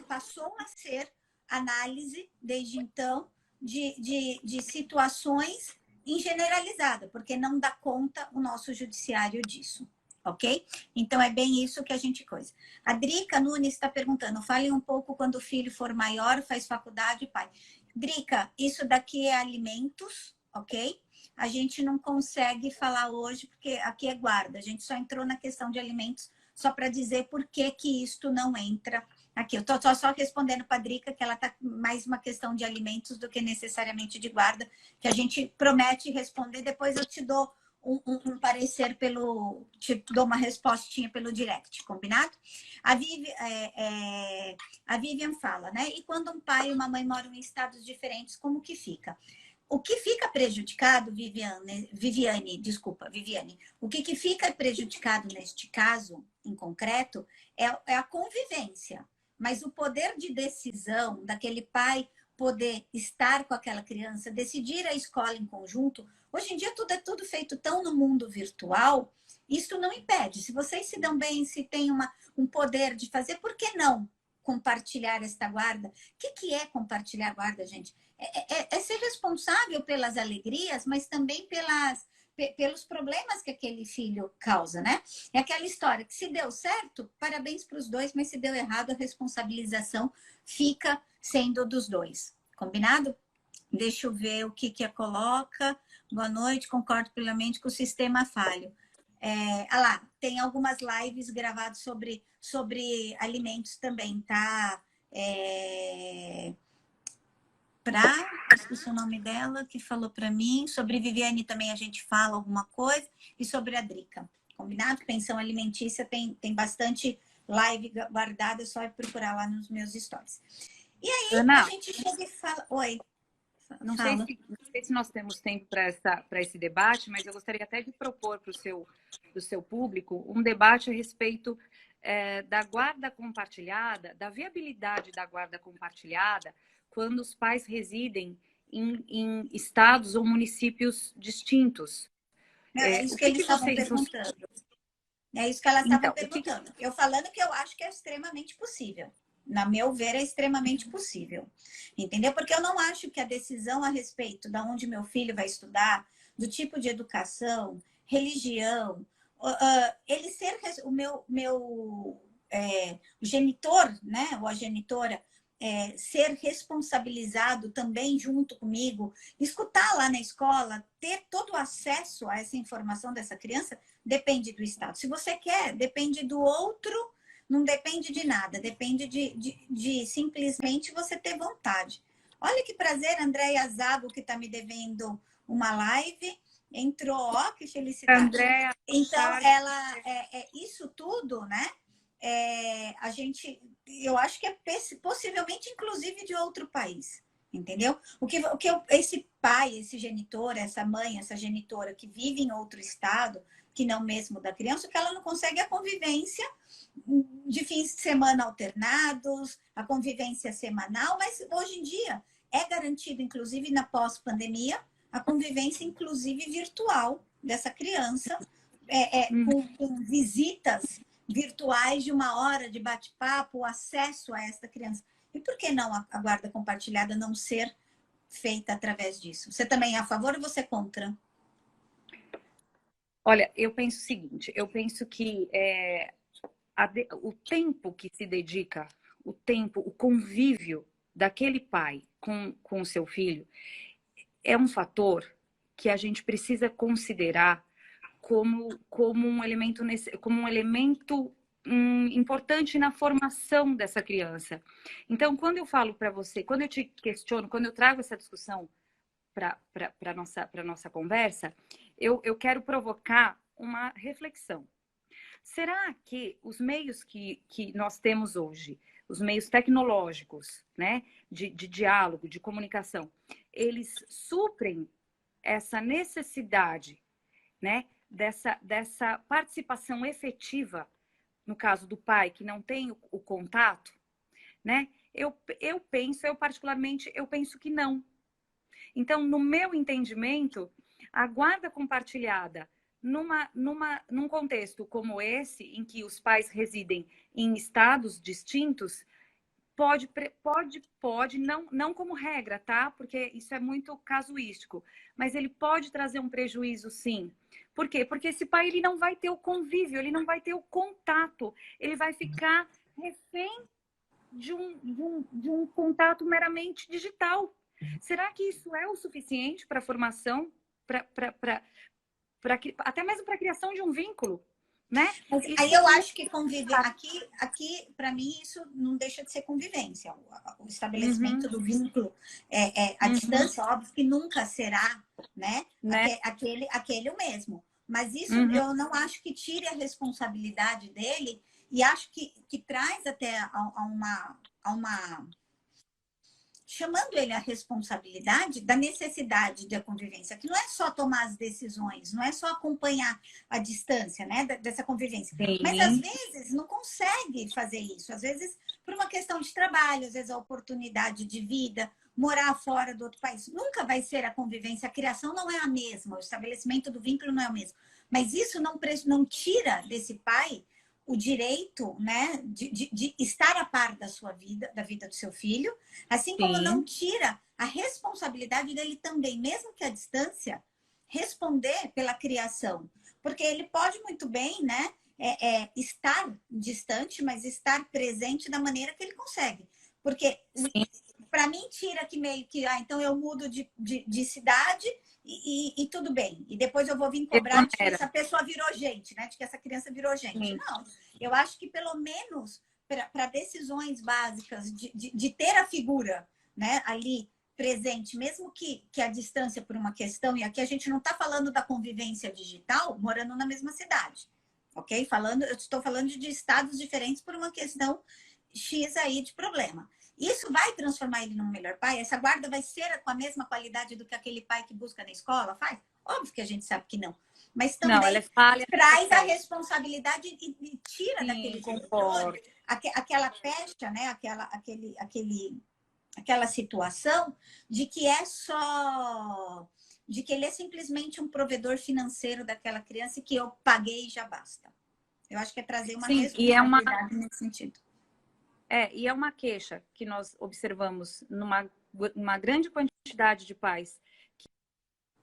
passou a ser análise, desde então, de situações em generalizada, porque não dá conta o nosso judiciário disso, ok? Então é bem isso que a gente coisa. A Drica Nunes está perguntando, fale um pouco quando o filho for maior, faz faculdade, pai. Drica, isso daqui é alimentos, ok? A gente não consegue falar hoje, porque aqui é guarda. A gente só entrou na questão de alimentos só para dizer por que que isto não entra aqui. Eu estou só respondendo para a Drica que ela está mais uma questão de alimentos do que necessariamente de guarda, que a gente promete responder, depois eu te dou um parecer te dou uma respostinha pelo direct, combinado? A Vivian fala, né? E quando um pai e uma mãe moram em estados diferentes, como que fica? O que fica prejudicado, Viviane, o que fica prejudicado neste caso, em concreto, é a convivência. Mas o poder de decisão daquele pai poder estar com aquela criança, decidir a escola em conjunto, hoje em dia tudo é tudo feito tão no mundo virtual, isso não impede. Se vocês se dão bem, se tem um poder de fazer, por que não compartilhar esta guarda? O que é compartilhar guarda, gente? É ser responsável pelas alegrias, mas também pelos problemas que aquele filho causa, né? É aquela história que se deu certo, parabéns para os dois, mas se deu errado, a responsabilização fica sendo dos dois. Combinado? Deixa eu ver o que a coloca. Boa noite, concordo plenamente com o sistema falho. Lá, tem algumas lives gravadas sobre alimentos também, tá? Esqueci o nome dela, que falou para mim. Sobre Viviane também a gente fala alguma coisa. E sobre a Drica. Combinado? Pensão alimentícia tem bastante live guardada, é só procurar lá nos meus stories. E aí a Ana, gente chega e fala... Oi, não sei fala. se nós temos tempo para esse debate, mas eu gostaria até de propor para o seu público um debate a respeito da guarda compartilhada, da viabilidade da guarda compartilhada, quando os pais residem em estados ou municípios distintos. É isso O que que eles que estavam vocês... perguntando. É isso que elas estavam Então, o que... perguntando. Eu falando que eu acho que é extremamente possível. Na meu ver, é extremamente possível. Entendeu? Porque eu não acho que a decisão a respeito de onde meu filho vai estudar, do tipo de educação, religião, ele ser o genitor, né, ou a genitora, ser responsabilizado também junto comigo, escutar lá na escola, ter todo o acesso a essa informação dessa criança, depende do Estado. Se você quer, depende do outro, não depende de nada, depende de simplesmente você ter vontade. Olha que prazer, Andréia Zago, que está me devendo uma live, entrou, ó, que felicidade. Andréa, Então, isso tudo, né? Eu acho que é possivelmente, inclusive, de outro país, entendeu? Esse pai, esse genitor, essa mãe, essa genitora que vive em outro estado, que não mesmo da criança, que ela não consegue a convivência de fins de semana alternados, a convivência semanal, mas hoje em dia é garantido, inclusive na pós-pandemia, a convivência, inclusive virtual, dessa criança, com visitas virtuais de uma hora de bate-papo, acesso a esta criança. E por que não a guarda compartilhada não ser feita através disso? Você também é a favor ou você é contra? Olha, eu penso o seguinte, eu penso que o tempo que se dedica, o convívio daquele pai com o seu filho é um fator que a gente precisa considerar como um elemento, importante na formação dessa criança. Então, quando eu falo para você, quando eu te questiono, quando eu trago essa discussão para a nossa conversa, eu quero provocar uma reflexão. Será que os meios que nós temos hoje, os meios tecnológicos, né, de diálogo, de comunicação, eles suprem essa necessidade, né, dessa participação efetiva, no caso do pai que não tem o contato, né? Eu particularmente, eu penso que não. Então, no meu entendimento, a guarda compartilhada num contexto como esse, em que os pais residem em estados distintos, pode, não como regra, tá? Porque isso é muito casuístico, mas ele pode trazer um prejuízo, sim. Por quê? Porque esse pai ele não vai ter o convívio, ele não vai ter o contato, ele vai ficar refém de um contato meramente digital. Será que isso é o suficiente para a formação, até mesmo para a criação de um vínculo? Né? Mas aí eu acho que conviver aqui para mim isso não deixa de ser convivência. O estabelecimento do vínculo a distância, óbvio que nunca será, né? Aquele o mesmo. Mas isso eu não acho que tire a responsabilidade dele e acho que traz até a uma chamando ele à responsabilidade da necessidade da convivência, que não é só tomar as decisões, não é só acompanhar a distância, né, dessa convivência. Sim. Mas às vezes não consegue fazer isso, às vezes por uma questão de trabalho, às vezes a oportunidade de vida, morar fora do outro país. Nunca vai ser a convivência, a criação não é a mesma, o estabelecimento do vínculo não é o mesmo. Mas isso não tira desse pai o direito, né, de estar a par da sua vida, da vida do seu filho, assim como Sim. não tira a responsabilidade dele também, mesmo que à distância, responder pela criação. Porque ele pode muito bem, né, estar distante, mas estar presente da maneira que ele consegue. Porque, para mim, tira que meio que, então eu mudo de cidade e tudo bem. E depois eu vou vir cobrar de que essa pessoa virou gente, né? De que essa criança virou gente. Sim. Não, eu acho que pelo menos para decisões básicas de ter a figura, né, ali presente, mesmo que a distância por uma questão, e aqui a gente não está falando da convivência digital morando na mesma cidade, ok? Eu estou falando de estados diferentes por uma questão X aí de problema. Isso vai transformar ele num melhor pai? Essa guarda vai ser com a mesma qualidade do que aquele pai que busca na escola faz? Óbvio que a gente sabe que não. Mas também traz a responsabilidade e tira daquele diretor aquela pecha, né? Aquela situação de que de que ele é simplesmente um provedor financeiro daquela criança e que eu paguei e já basta. Eu acho que é trazer uma responsabilidade nesse sentido. E é uma queixa que nós observamos numa grande quantidade de pais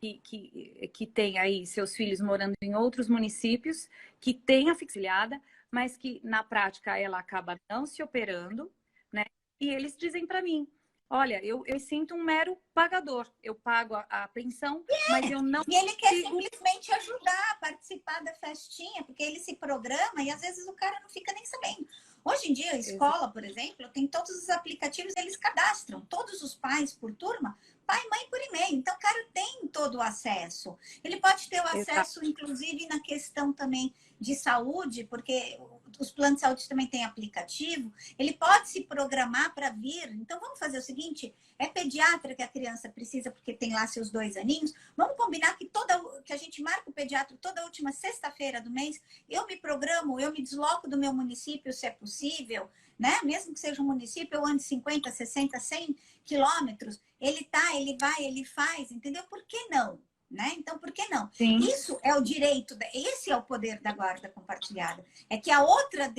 que tem aí seus filhos morando em outros municípios, que tem a fixilhada, mas que na prática ela acaba não se operando, né? E eles dizem para mim, olha, eu sinto um mero pagador, eu pago a pensão, mas eu não... E ele quer simplesmente ajudar a participar da festinha, porque ele se programa e às vezes o cara não fica nem sabendo. Hoje em dia, a escola, por exemplo, tem todos os aplicativos, eles cadastram todos os pais por turma, pai e mãe por e-mail. Então, o cara tem todo o acesso. Ele pode ter o acesso, inclusive, na questão também de saúde, porque os planos de saúde também têm aplicativo. Ele pode se programar para vir. Então, vamos fazer o seguinte, é pediatra que a criança precisa, porque tem lá seus 2 aninhos. Vamos combinar que a gente marca o pediatra toda última sexta-feira do mês. Eu me programo, eu me desloco do meu município, se é possível, né? Mesmo que seja um município, eu ando 50, 60, 100 quilômetros. Ele vai, ele faz, entendeu? Por que não? Né? Então, por que não? Sim. Isso é o direito, esse é o poder da guarda compartilhada. É que a outra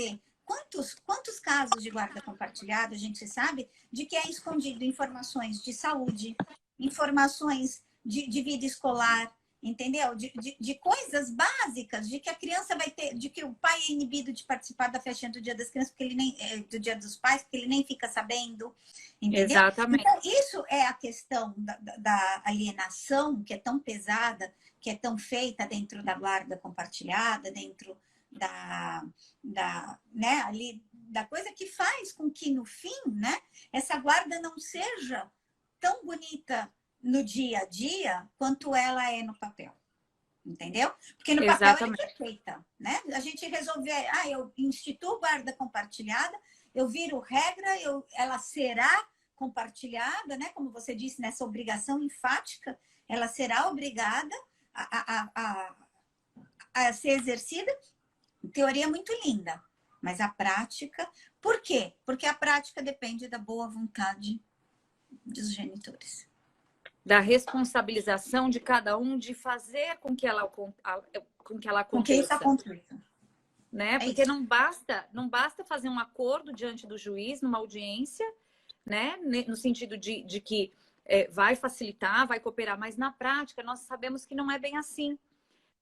quantos casos de guarda compartilhada a gente sabe de que é escondido informações de saúde, informações de vida escolar, entendeu? De coisas básicas, de que a criança vai ter, de que o pai é inibido de participar da festinha do Dia das Crianças, porque ele nem, do Dia dos Pais, porque ele nem fica sabendo, entendeu? Exatamente. Então, isso é a questão da alienação, que é tão pesada, que é tão feita dentro da guarda compartilhada, dentro né, ali, da coisa que faz com que, no fim, né, essa guarda não seja tão bonita no dia a dia quanto ela é no papel. Entendeu? Porque no papel ela é perfeita, né? A gente resolver, eu instituo guarda compartilhada, eu viro regra, ela será compartilhada, né? Como você disse, nessa obrigação enfática, ela será obrigada a ser exercida. Teoria muito linda, mas a prática... Por quê? Porque a prática depende da boa vontade dos genitores. Da responsabilização de cada um de fazer com que ela aconteça. Com que isso aconteça. Né? Porque não basta fazer um acordo diante do juiz, numa audiência, né? No sentido de que vai facilitar, vai cooperar, mas na prática nós sabemos que não é bem assim.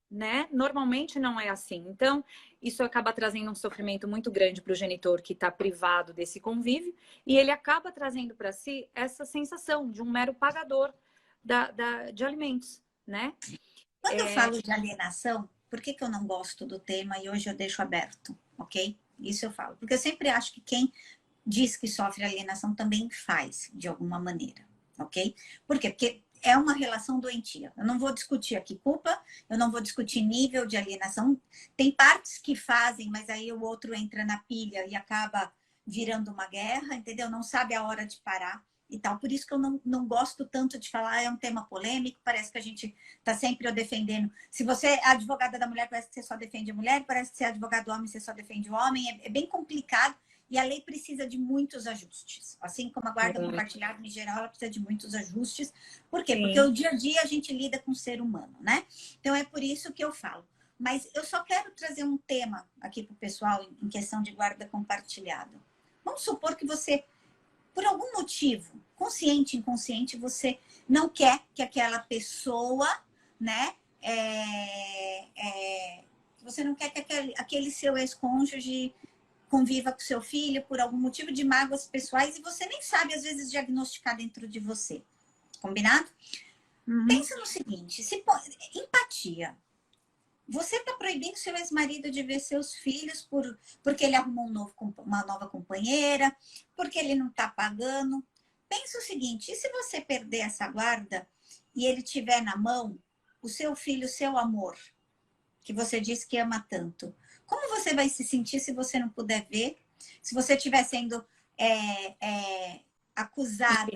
Né? Normalmente não é assim. Então, isso acaba trazendo um sofrimento muito grande para o genitor que está privado desse convívio e ele acaba trazendo para si essa sensação de um mero pagador de alimentos, né? Quando eu falo de alienação, por que eu não gosto do tema e hoje eu deixo aberto, ok? Isso eu falo. Porque eu sempre acho que quem diz que sofre alienação também faz, de alguma maneira, ok? Por quê? Porque é uma relação doentia. Eu não vou discutir aqui culpa, eu não vou discutir nível de alienação. Tem partes que fazem, mas aí o outro entra na pilha e acaba virando uma guerra, entendeu? Não sabe a hora de parar e tal. Por isso que eu não gosto tanto de falar, é um tema polêmico, parece que a gente está sempre defendendo. Se você é advogada da mulher, parece que você só defende a mulher, parece que você é advogado do homem, você só defende o homem. É bem complicado. E a lei precisa de muitos ajustes. Assim como a guarda compartilhada, em geral, ela precisa de muitos ajustes. Por quê? Sim. Porque o dia a dia a gente lida com o ser humano, né? Então, é por isso que eu falo. Mas eu só quero trazer um tema aqui para o pessoal em questão de guarda compartilhada. Vamos supor que você, por algum motivo, consciente, inconsciente, você não quer que aquela pessoa, né? Você não quer que aquele seu ex-cônjuge conviva com seu filho por algum motivo de mágoas pessoais e você nem sabe, às vezes, diagnosticar dentro de você. Combinado? Uhum. Pensa no seguinte, empatia. Você está proibindo seu ex-marido de ver seus filhos porque ele arrumou uma nova companheira, porque ele não está pagando. Pensa o seguinte, e se você perder essa guarda e ele tiver na mão o seu filho, o seu amor, que você disse que ama tanto? Como você vai se sentir se você não puder ver? Se você estiver sendo acusada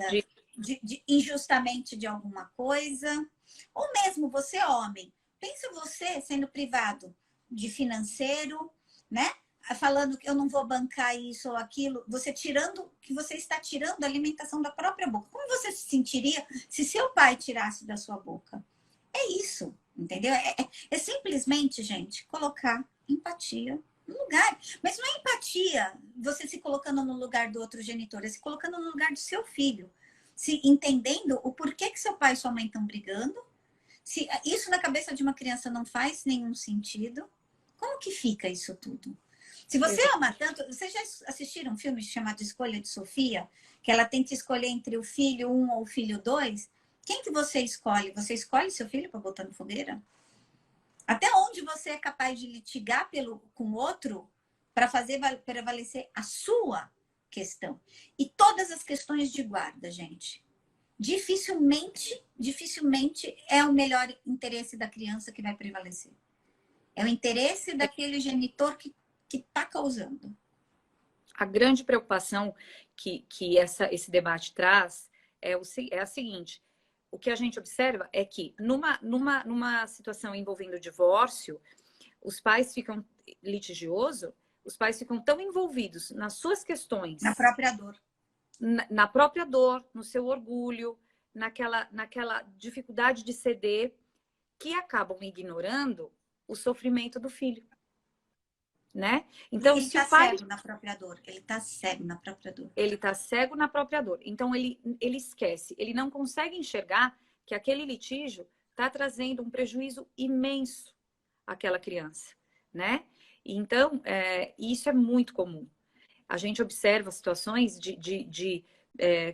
injustamente de alguma coisa? Ou mesmo você, homem, pensa você sendo privado de financeiro, né? Falando que eu não vou bancar isso ou aquilo, você está tirando a alimentação da própria boca. Como você se sentiria se seu pai tirasse da sua boca? É isso, entendeu? É simplesmente, gente, colocar empatia no lugar. Mas não é empatia você se colocando no lugar do outro genitor, é se colocando no lugar do seu filho. Se entendendo o porquê que seu pai e sua mãe estão brigando. Se isso na cabeça de uma criança não faz nenhum sentido, como que fica isso tudo? Se você ama tanto... Vocês já assistiram um filme chamado Escolha de Sofia? Que ela tem que escolher entre o filho 1 ou o filho 2? Quem que você escolhe? Você escolhe seu filho para botar na fogueira? Até onde você é capaz de litigar com o outro para fazer prevalecer a sua questão? E todas as questões de guarda, gente, dificilmente é o melhor interesse da criança que vai prevalecer. É o interesse daquele genitor que está causando. A grande preocupação que esse debate traz é a seguinte: o que a gente observa é que numa situação envolvendo divórcio, os pais ficam litigioso, os pais ficam tão envolvidos nas suas questões, na própria dor, na própria dor, no seu orgulho, naquela dificuldade de ceder, que acabam ignorando o sofrimento do filho. Né? Então, ele está cego na própria dor. Ele está cego na própria dor. Ele está cego na própria dor. Então, ele esquece. Ele não consegue enxergar que aquele litígio está trazendo um prejuízo imenso àquela criança, né? Então, isso é muito comum. A gente observa situações de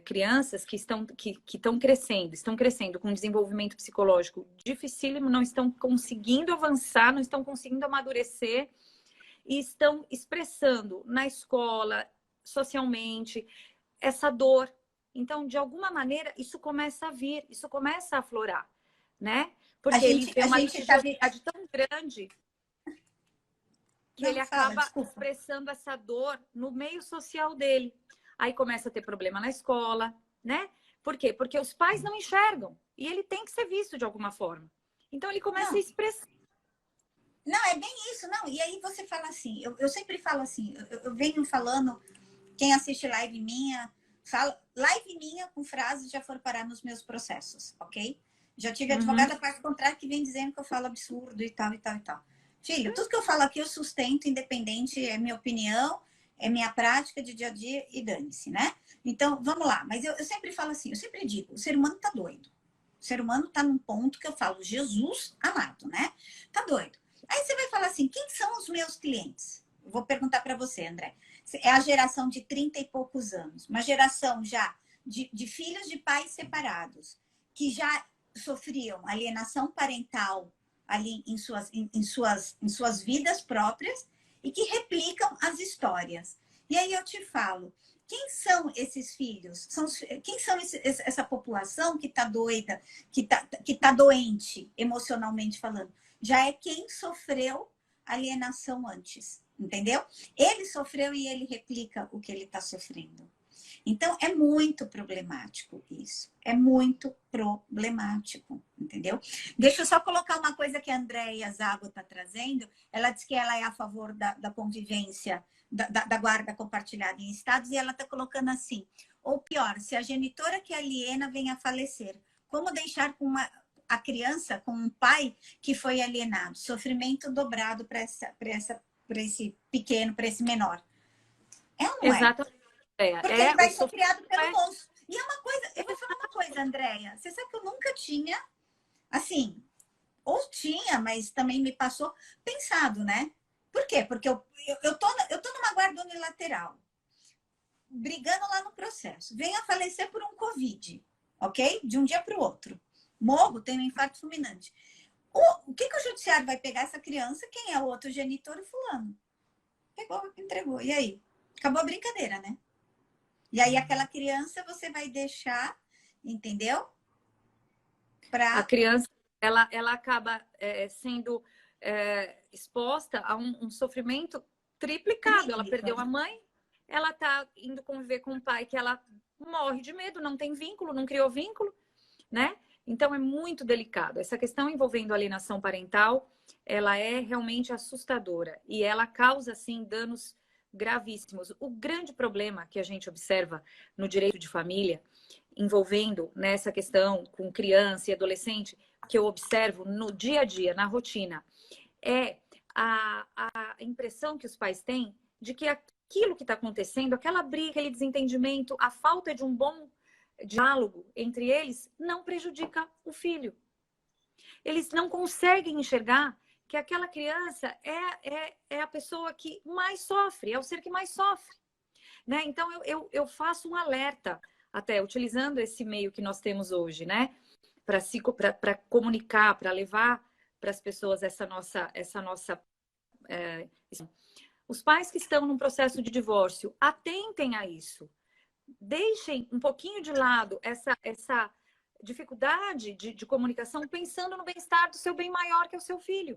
crianças que estão crescendo com desenvolvimento psicológico dificílimo, não estão conseguindo avançar, não estão conseguindo amadurecer e estão expressando na escola, socialmente, essa dor. Então, de alguma maneira, isso começa a vir, isso começa a aflorar, né? Porque ele tem uma religiosidade tão grande que ele acaba expressando essa dor no meio social dele. Aí começa a ter problema na escola, né? Por quê? Porque os pais não enxergam e ele tem que ser visto de alguma forma. Então, ele começa a expressar. Não, é bem isso, não. E aí você fala assim, eu sempre falo assim, eu venho falando, quem assiste live minha, live minha com frases já foram parar nos meus processos, ok? Já tive advogada parte contrária que vem dizendo que eu falo absurdo e tal, e tal, e tal. Filho, tudo que eu falo aqui eu sustento, independente, é minha opinião, é minha prática de dia a dia e dane-se, né? Então, vamos lá. Mas eu sempre falo assim, eu sempre digo, o ser humano tá doido. O ser humano tá num ponto que eu falo, Jesus amado, né? Tá doido. Aí você vai falar assim, quem são os meus clientes? Eu vou perguntar para você, André. É a geração de 30 e poucos anos, uma geração já de filhos de pais separados, que já sofriam alienação parental ali em suas vidas próprias e que replicam as histórias. E aí eu te falo, quem são esses filhos? Quem são essa população que está doida, que tá doente emocionalmente falando? Já é quem sofreu alienação antes, entendeu? Ele sofreu e ele replica o que ele está sofrendo. Então, é muito problemático isso. É muito problemático, entendeu? Deixa eu só colocar uma coisa que a Andréia Zago está trazendo. Ela diz que ela é a favor da convivência, da guarda compartilhada em estados, e ela está colocando assim, ou pior, se a genitora que aliena vem a falecer, como deixar a criança com um pai que foi alienado? Sofrimento dobrado para esse pequeno, para esse menor. É ou não é? Exatamente. Porque ele vai ser criado pelo monstro. E é uma coisa, eu vou falar uma coisa, Andréia. Você sabe que eu nunca tinha, assim, ou tinha, mas também me passou, pensado, né? Por quê? Porque eu tô numa guarda unilateral, brigando lá no processo. Venho a falecer por um Covid, ok? De um dia para o outro. Morro, tenho um infarto fulminante. O que o judiciário vai pegar essa criança? Quem é o outro genitor? O fulano. Pegou, entregou. E aí? Acabou a brincadeira, né? E aí aquela criança você vai deixar, entendeu? A criança, ela acaba sendo exposta a um sofrimento triplicado. Ela perdeu a mãe, ela está indo conviver com um pai que ela morre de medo, não tem vínculo, não criou vínculo, né? Então é muito delicado. Essa questão envolvendo alienação parental, ela é realmente assustadora e ela causa, assim, danos gravíssimos. O grande problema que a gente observa no direito de família, envolvendo nessa questão com criança e adolescente, que eu observo no dia a dia, na rotina, é a impressão que os pais têm de que aquilo que está acontecendo, aquela briga, aquele desentendimento, a falta de um bom diálogo entre eles não prejudica o filho. Eles não conseguem enxergar que aquela criança é a pessoa que mais sofre, é o ser que mais sofre, né? Então, eu faço um alerta, até utilizando esse meio que nós temos hoje, né? Para comunicar, para levar para as pessoas essa nossa os pais que estão num processo de divórcio, atentem a isso. Deixem um pouquinho de lado essa dificuldade de comunicação, pensando no bem-estar do seu bem maior, que é o seu filho.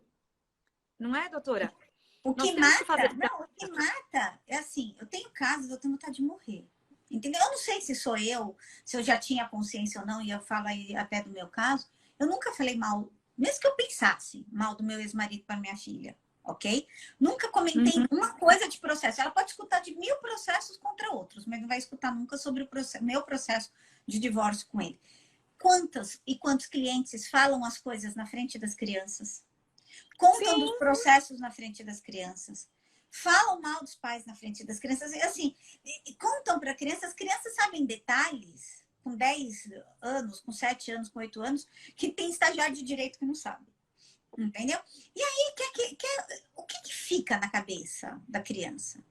Não é, doutora? O que mata, não, o que mata é assim, eu tenho casos, eu tenho vontade de morrer. Entendeu? Eu não sei se sou eu, se eu já tinha consciência ou não, e eu falo aí até do meu caso, eu nunca falei mal, mesmo que eu pensasse mal do meu ex-marido para minha filha, ok? Nunca comentei uma coisa de processo. Ela pode escutar de 1000 processos contra outros, mas não vai escutar nunca sobre o meu processo de divórcio com ele. Quantos clientes falam as coisas na frente das crianças? Contam dos processos na frente das crianças. Falam mal dos pais na frente das crianças. E assim, contam para crianças. As crianças sabem detalhes com 10 anos, com 7 anos, com 8 anos, que tem estagiário de direito que não sabe. Entendeu? E aí, o que fica na cabeça da criança?